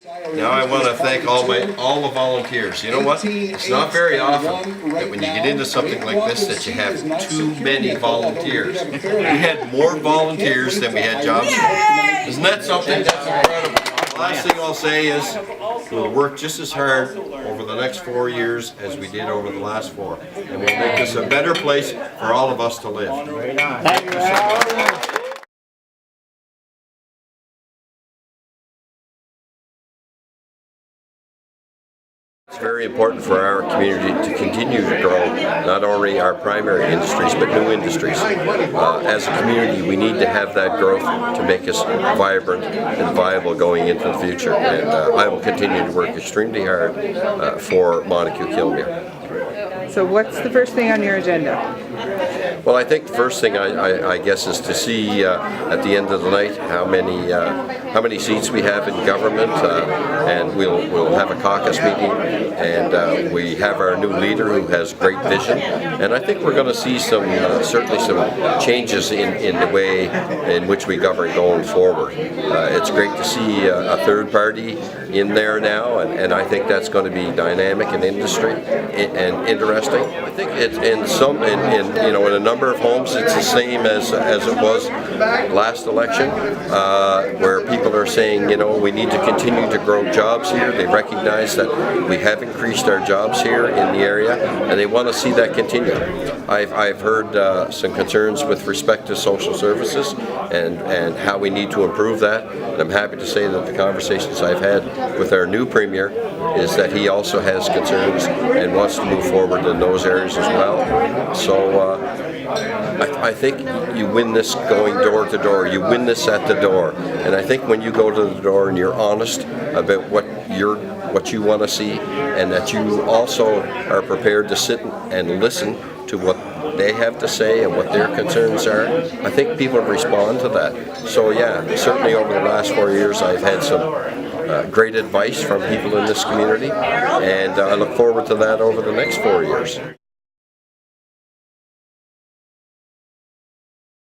Now I want to thank all the volunteers. You know what? It's not very often that when you get into something like this that you have too many volunteers. We had more volunteers than we had jobs. Isn't that something? That's incredible. The last thing I'll say is we'll work just as hard over the next 4 years as we did over the last 4. And we'll make this a better place for all of us to live. Thank you so much. It's very important for our community to continue to grow not only our primary industries but new industries. As a community, we need to have that growth to make us vibrant and viable going into the future. And I will continue to work extremely hard for Montague-Kilmere. So what's the first thing on your agenda? Well, I think the first thing I guess is to see at the end of the night how many seats we have in government, and we'll have a caucus meeting, and we have our new leader who has great vision, and I think we're going to see certainly some changes in the way in which we govern going forward. It's great to see a third party in there now, and I think that's going to be dynamic and and interesting. I think it's in a number of homes it's the same as it was last election, where people are saying, we need to continue to grow jobs here. They recognize that we have increased our jobs here in the area, and they want to see that continue. I've heard some concerns with respect to social services and how we need to improve that, and I'm happy to say that the conversations I've had with our new Premier is that he also has concerns and wants to move forward in those areas as well. So I think you win this going door to door. You win this at the door, and I think when you go to the door and you're honest about what you want to see, and that you also are prepared to sit and listen to what they have to say and what their concerns are, I think people respond to that. So yeah, certainly over the last 4 years I've had some great advice from people in this community, and I look forward to that over the next 4 years.